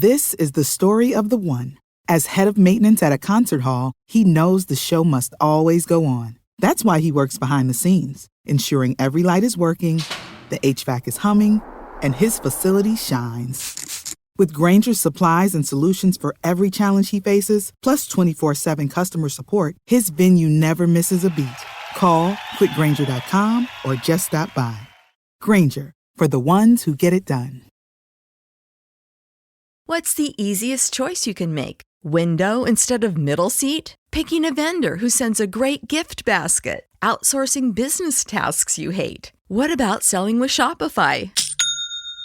This is the story of the one. As head of maintenance at a concert hall, he knows the show must always go on. That's why he works behind the scenes, ensuring every light is working, the HVAC is humming, and his facility shines. With Grainger's supplies and solutions for every challenge he faces, plus 24/7 customer support, his venue never misses a beat. Call quickgrainger.com or just stop by. Grainger, for the ones who get it done. What's the easiest choice you can make? Window instead of middle seat? Picking a vendor who sends a great gift basket? Outsourcing business tasks you hate? What about selling with Shopify?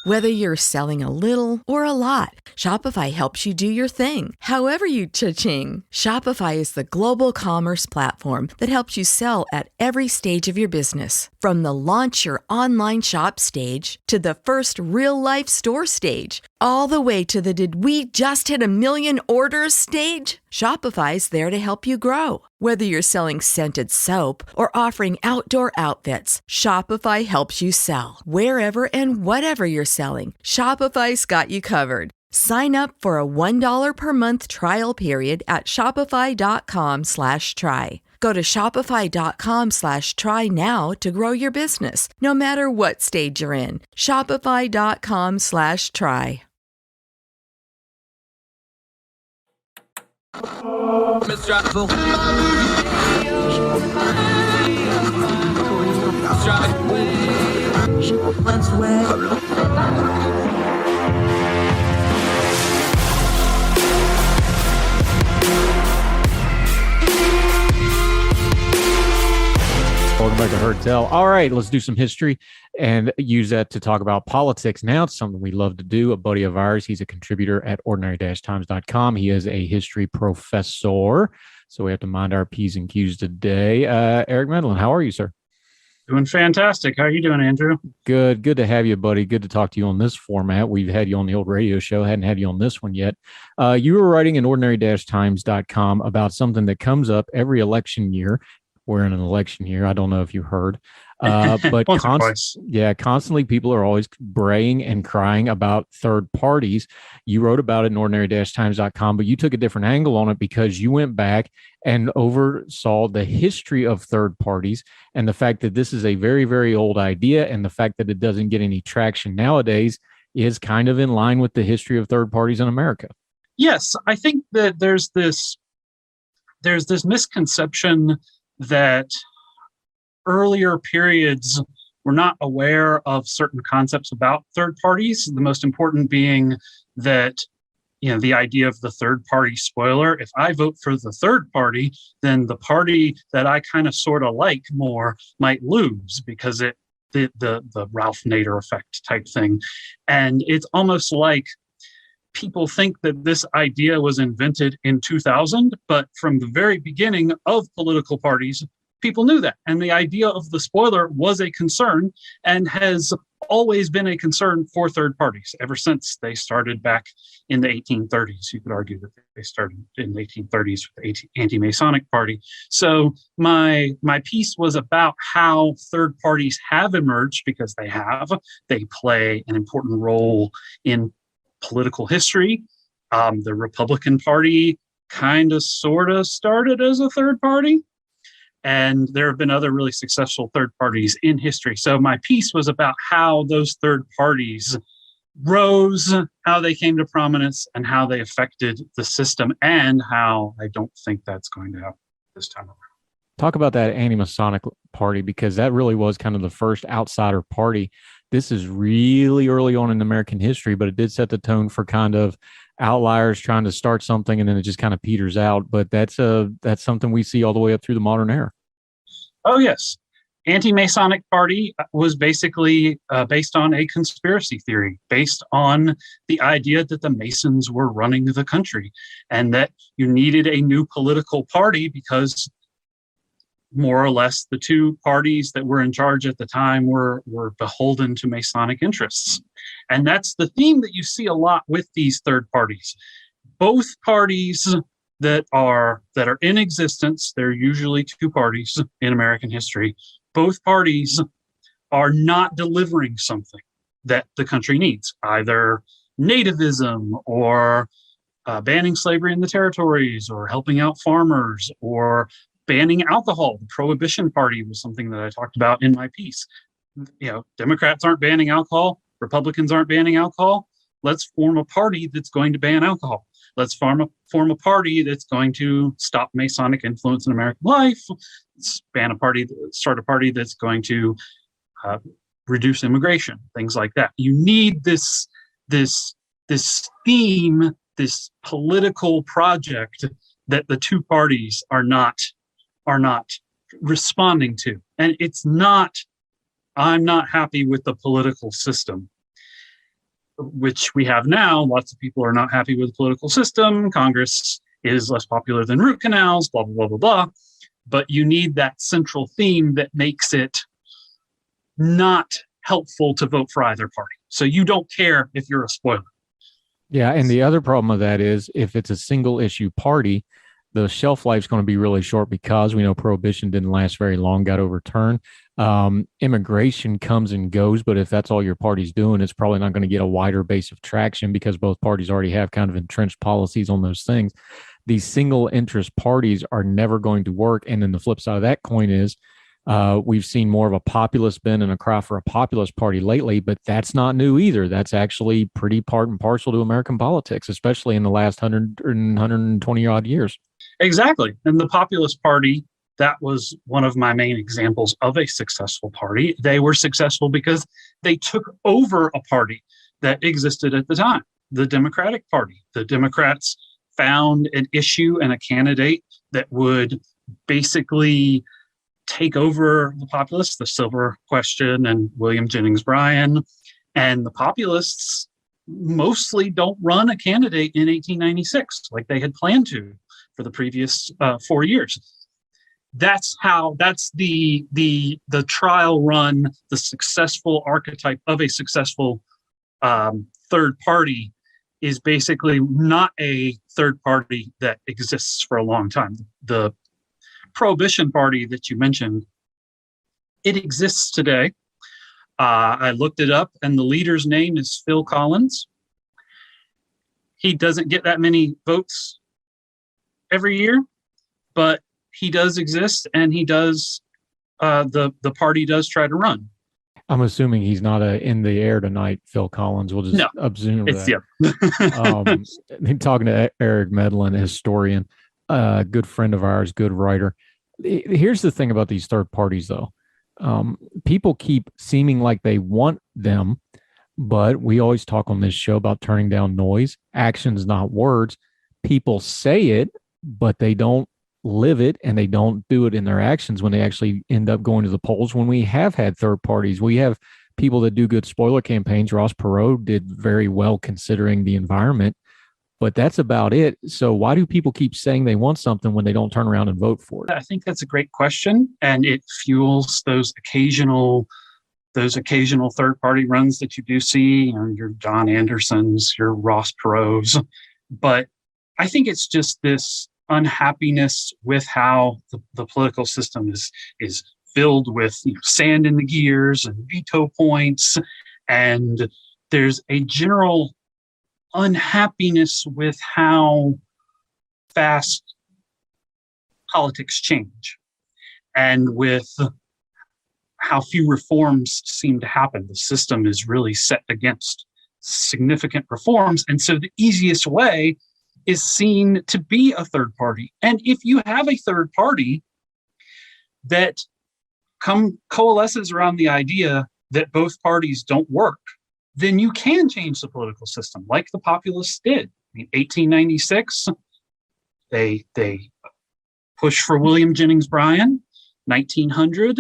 Whether you're selling a little or a lot, Shopify helps you do your thing, however you cha-ching. Shopify is the global commerce platform that helps you sell at every stage of your business. From the launch your online shop stage to the first real-life store stage, all the way to the did we just hit a million orders stage. Shopify's there to help you grow. Whether you're selling scented soap or offering outdoor outfits, Shopify helps you sell. Wherever and whatever you're selling, Shopify's got you covered. Sign up for a $1 per month trial period at shopify.com/try. Go to shopify.com/try now to grow your business, no matter what stage you're in. Shopify.com/try. Welcome back to Heard Tell. All right, let's do some history and use that to talk about politics. Now it's something we love to do. A buddy of ours, he's a contributor at ordinary-times.com. He is a history professor, so we have to mind our P's and Q's today. Eric Medlin, how are you, sir? Doing fantastic. How are you doing, Andrew? Good to have you, buddy. Good to talk to you on this format. We've had you on the old radio show, hadn't had you on this one yet. You were writing in ordinary-times.com about something that comes up every election year. We're in an election year. I don't know if you heard, but constantly people are always braying and crying about third parties. You wrote about it in ordinary-times.com, but you took a different angle on it because you went back and oversaw the history of third parties and the fact that this is a very, very old idea, and the fact that it doesn't get any traction nowadays is kind of in line with the history of third parties in America. Yes, I think that there's this misconception that earlier periods were not aware of certain concepts about third parties. The most important being that, the idea of the third party spoiler. If I vote for the third party, then the party that I kind of sort of like more might lose because the Ralph Nader effect type thing. And it's almost like people think that this idea was invented in 2000, but from the very beginning of political parties, people knew that. And the idea of the spoiler was a concern and has always been a concern for third parties ever since they started back in the 1830s. You could argue that they started in the 1830s with the anti-Masonic party. So my piece was about how third parties have emerged because they play an important role in political history. The Republican Party kind of sort of started as a third party, and there have been other really successful third parties in history. So my piece was about how those third parties rose, how they came to prominence, and how they affected the system, and how I don't think that's going to happen this time around. Talk about that anti-Masonic party, because that really was kind of the first outsider party. This is really early on in American history, but it did set the tone for kind of outliers trying to start something, and then it just kind of peters out. But that's something we see all the way up through the modern era. Oh, yes. Anti-Masonic party was basically based on a conspiracy theory, based on the idea that the Masons were running the country and that you needed a new political party because more or less the two parties that were in charge at the time were beholden to Masonic interests. And that's the theme that you see a lot with these third parties. Both parties that are in existence, there are usually two parties in American history, both parties are not delivering something that the country needs. Either nativism, or banning slavery in the territories, or helping out farmers, or banning alcohol. The Prohibition Party was something that I talked about in my piece. Democrats aren't banning alcohol. Republicans aren't banning alcohol. Let's form a party that's going to ban alcohol. Let's form a party that's going to stop Masonic influence in American life. Start a party that's going to reduce immigration, things like that. You need this theme, this political project that the two parties are not responding to. And it's not, I'm not happy with the political system, which we have now. Lots of people are not happy with the political system. Congress is less popular than root canals, blah, blah, blah, blah, blah. But you need that central theme that makes it not helpful to vote for either party. So you don't care if you're a spoiler. Yeah, and the other problem with that is if it's a single issue party, the shelf life is going to be really short because we know prohibition didn't last very long, got overturned. Immigration comes and goes, but if that's all your party's doing, it's probably not going to get a wider base of traction because both parties already have kind of entrenched policies on those things. These single interest parties are never going to work. And then the flip side of that coin is we've seen more of a populist bend and a cry for a populist party lately, but that's not new either. That's actually pretty part and parcel to American politics, especially in the last 120 odd years. Exactly. And the Populist Party, that was one of my main examples of a successful party. They were successful because they took over a party that existed at the time, the Democratic Party. The Democrats found an issue and a candidate that would basically take over the populists, the Silver Question and William Jennings Bryan. And the populists mostly don't run a candidate in 1896 like they had planned to for the previous 4 years. That's the trial run, the successful archetype of a successful third party is basically not a third party that exists for a long time. The Prohibition Party that you mentioned, it exists today. I looked it up, and the leader's name is Phil Collins. He doesn't get that many votes every year, but he does exist, and he does. The party does try to run. I'm assuming he's not in the air tonight, Phil Collins. We'll just assume that. Talking to Eric Medlin, a historian, a good friend of ours, good writer. Here's the thing about these third parties, though. People keep seeming like they want them, but we always talk on this show about turning down noise, actions, not words. People say it, but they don't live it, and they don't do it in their actions when they actually end up going to the polls. When we have had third parties, we have people that do good spoiler campaigns. Ross Perot did very well considering the environment, but that's about it. So why do people keep saying they want something when they don't turn around and vote for it? I think that's a great question, and it fuels those occasional third party runs that you do see, your Don Andersons, your Ross Perots. But I think it's just this unhappiness with how the political system is filled with sand in the gears and veto points, and there's a general unhappiness with how fast politics change and with how few reforms seem to happen. The system is really set against significant reforms, and so the easiest way is seen to be a third party. And if you have a third party that coalesces around the idea that both parties don't work, then you can change the political system like the populists did. 1896, they pushed for William Jennings Bryan. 1900,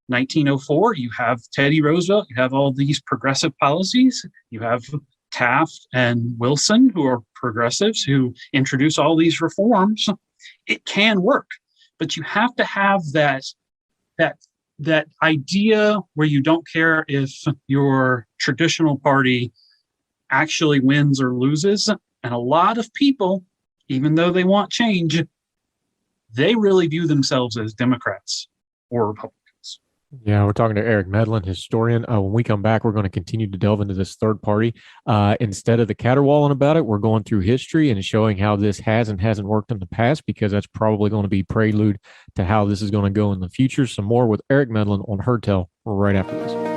1904, you have Teddy Roosevelt, you have all these progressive policies, you have Taft and Wilson, who are progressives, who introduce all these reforms. It can work, but you have to have that idea where you don't care if your traditional party actually wins or loses. And a lot of people, even though they want change, they really view themselves as Democrats or Republicans. Yeah, we're talking to Eric Medlin, historian. When we come back, we're going to continue to delve into this third party. Instead of the caterwauling about it, we're going through history and showing how this has and hasn't worked in the past, because that's probably going to be prelude to how this is going to go in the future. Some more with Eric Medlin on Her Tell right after this.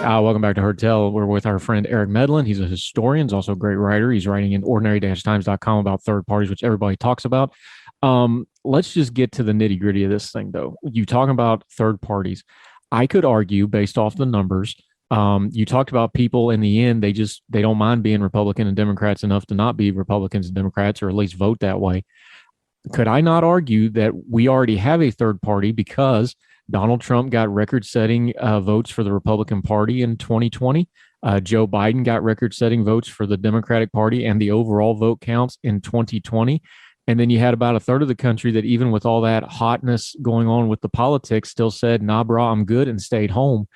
Welcome back to Her Tell. We're with our friend Eric Medlin. He's a historian. He's also a great writer. He's writing in ordinary-times.com about third parties, which everybody talks about. Let's just get to the nitty gritty of this thing, though. You talk about third parties. I could argue, based off the numbers, you talked about people in the end, they don't mind being Republican and Democrats enough to not be Republicans and Democrats, or at least vote that way. Could I not argue that we already have a third party because Donald Trump got record-setting votes for the Republican Party in 2020. Joe Biden got record-setting votes for the Democratic Party and the overall vote counts in 2020. And then you had about a third of the country that, even with all that hotness going on with the politics, still said, nah, bro, I'm good, and stayed home.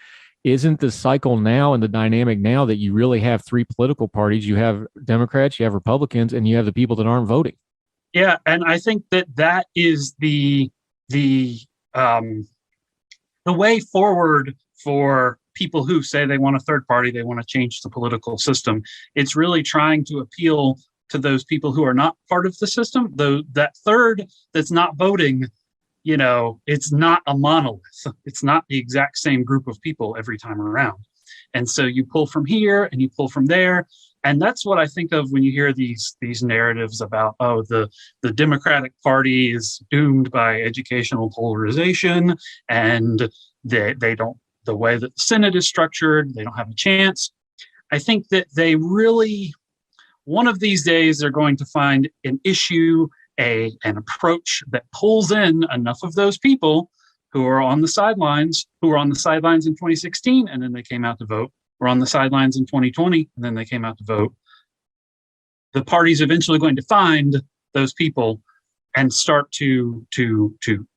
Isn't the cycle now and the dynamic now that you really have three political parties? You have Democrats, you have Republicans, and you have the people that aren't voting. Yeah, and I think that is the way forward for people who say they want a third party, they want to change the political system. It's really trying to appeal to those people who are not part of the system. Though that third that's not voting, it's not a monolith. It's not the exact same group of people every time around. And so you pull from here and you pull from there. And that's what I think of when you hear these narratives about, the Democratic Party is doomed by educational polarization, and they don't, the way that the Senate is structured, they don't have a chance. I think that they really, one of these days, they're going to find an issue, an approach that pulls in enough of those people who are on the sidelines, in 2016, and then they came out to vote, were on the sidelines in 2020, and then they came out to vote. The party's eventually going to find those people and start to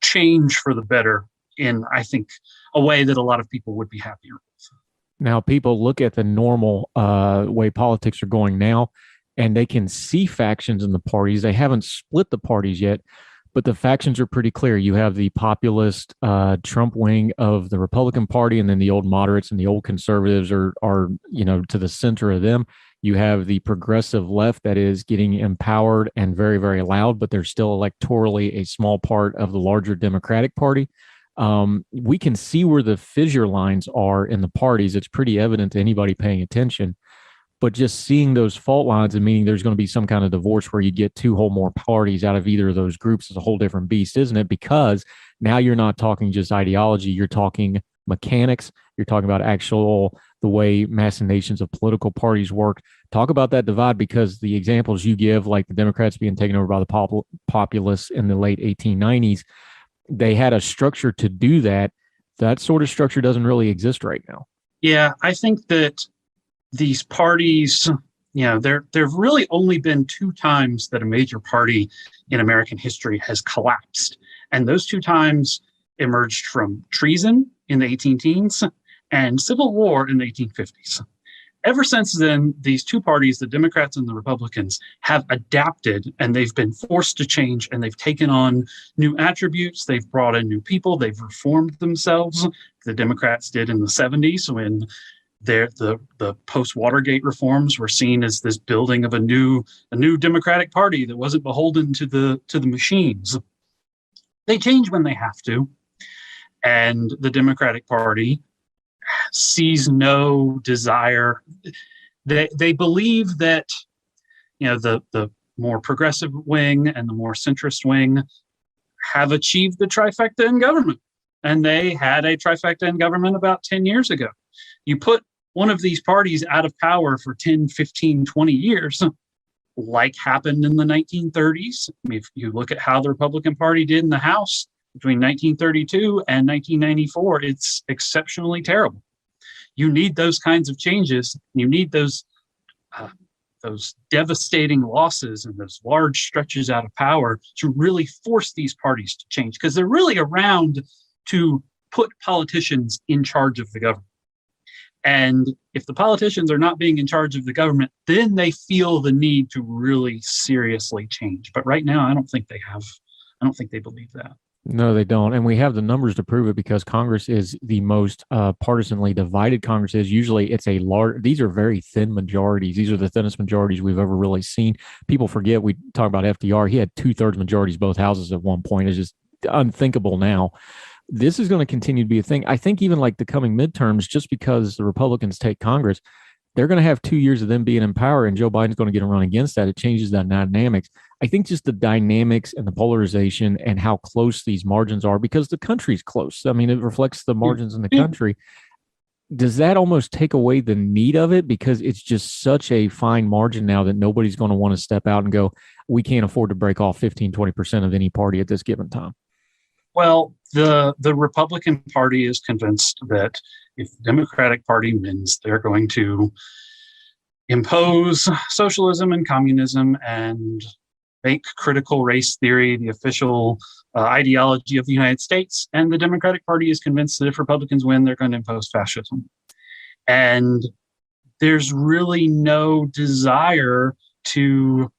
change for the better in, I think, a way that a lot of people would be happier with. Now, people look at the normal way politics are going now, and they can see factions in the parties. They haven't split the parties yet, but the factions are pretty clear. You have the populist Trump wing of the Republican Party, and then the old moderates and the old conservatives are to the center of them. You have the progressive left that is getting empowered and very, very loud, but they're still electorally a small part of the larger Democratic Party. We can see where the fissure lines are in the parties. It's pretty evident to anybody paying attention. But just seeing those fault lines and meaning there's going to be some kind of divorce where you get two whole more parties out of either of those groups is a whole different beast, isn't it? Because now you're not talking just ideology, you're talking mechanics, you're talking about the way machinations of political parties work. Talk about that divide, because the examples you give, like the Democrats being taken over by the populists in the late 1890s, they had a structure to do that. That sort of structure doesn't really exist right now. Yeah, I think that these parties, there've really only been two times that a major party in American history has collapsed. And those two times emerged from treason in the 18-teens and civil war in the 1850s. Ever since then, these two parties, the Democrats and the Republicans, have adapted, and they've been forced to change, and they've taken on new attributes. They've brought in new people. They've reformed themselves. The Democrats did in the 70s when the post-Watergate reforms were seen as this building of a new Democratic Party that wasn't beholden to the machines. They change when they have to, and the Democratic Party sees no desire. They believe that the more progressive wing and the more centrist wing have achieved the trifecta in government, and they had a trifecta in government about 10 years ago. You put one of these parties out of power for 10, 15, 20 years, like happened in the 1930s. I mean, if you look at how the Republican Party did in the House between 1932 and 1994, it's exceptionally terrible. You need those kinds of changes. You need those devastating losses and those large stretches out of power to really force these parties to change, because they're really around to put politicians in charge of the government. And if the politicians are not being in charge of the government, then they feel the need to really seriously change. But right now, I don't think they believe that. No, they don't. And we have the numbers to prove it, because Congress is the most partisanly divided Congress is. Usually it's these are very thin majorities. These are the thinnest majorities we've ever really seen. People forget, we talk about FDR. He had 2/3 majorities, both houses at one point. It's just unthinkable now. This is going to continue to be a thing. I think even like the coming midterms, just because the Republicans take Congress, they're going to have 2 years of them being in power, and Joe Biden's going to get a run against that. It changes that dynamics. I think just the dynamics and the polarization and how close these margins are, because the country's close. I mean, it reflects the margins in the country. Does that almost take away the need of it, because it's just such a fine margin now that nobody's going to want to step out and go, we can't afford to break off 15, 20% of any party at this given time? Well, the Republican Party is convinced that if the Democratic Party wins, they're going to impose socialism and communism and make critical race theory the official ideology of the United States. And the Democratic Party is convinced that if Republicans win, they're going to impose fascism. And there's really no desire to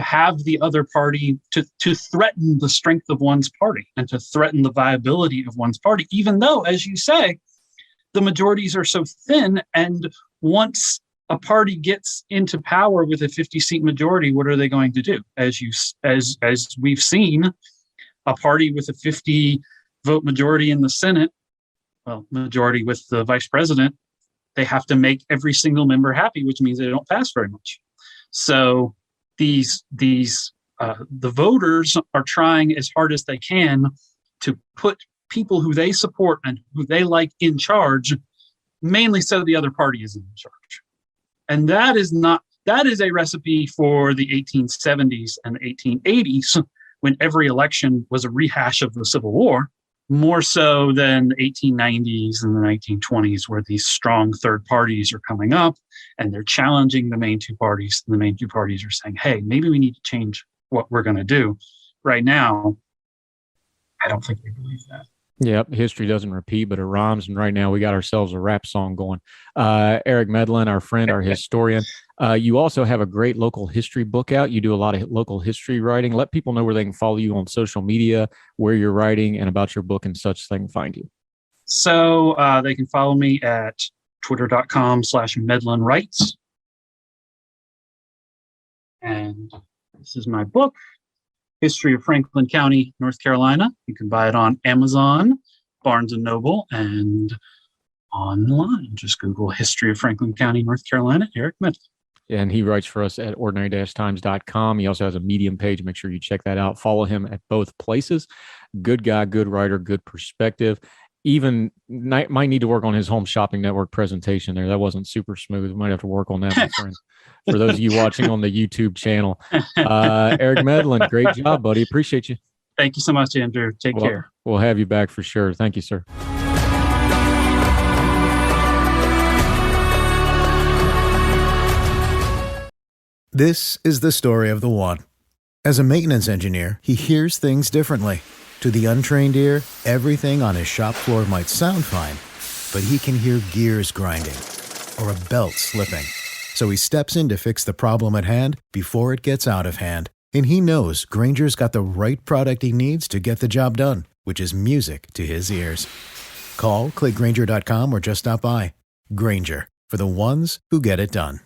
have the other party, to threaten the strength of one's party and to threaten the viability of one's party, even though, as you say, the majorities are so thin. And once a party gets into power with a 50-seat majority, what are they going to do? As we've seen, a party with a 50-vote majority in the Senate, well, majority with the vice president, they have to make every single member happy, which means they don't pass very much. So the voters are trying as hard as they can to put people who they support and who they like in charge, mainly so the other party is in charge. And that is a recipe for the 1870s and the 1880s, when every election was a rehash of the Civil War, more so than the 1890s and the 1920s, where these strong third parties are coming up and they're challenging the main two parties. And the main two parties are saying, hey, maybe we need to change what we're going to do. Right now, I don't think they believe that. Yep, history doesn't repeat, but it rhymes. And right now we got ourselves a rap song going. Eric Medlin, our friend, our historian. You also have a great local history book out. You do a lot of local history writing. Let people know where they can follow you on social media, where you're writing, and about your book and such, so they can find you. So they can follow me at twitter.com/MedlinWrites. And this is my book, History of Franklin County, North Carolina. You can buy it on Amazon, Barnes & Noble, and online. Just Google History of Franklin County, North Carolina, Eric Medlin. And he writes for us at ordinary-times.com. He also has a Medium page. Make sure you check that out. Follow him at both places. Good guy, good writer, good perspective. Even might need to work on his home shopping network presentation there. That wasn't super smooth. We might have to work on that, my friend. For those of you watching on the YouTube channel. Eric Medlin, great job, buddy. Appreciate you. Thank you so much, Andrew. Take care. We'll have you back for sure. Thank you, sir. This is the story of the one. As a maintenance engineer, he hears things differently. To the untrained ear, everything on his shop floor might sound fine, but he can hear gears grinding or a belt slipping. So he steps in to fix the problem at hand before it gets out of hand. And he knows Grainger's got the right product he needs to get the job done, which is music to his ears. Call, click Grainger.com, or just stop by. Grainger, for the ones who get it done.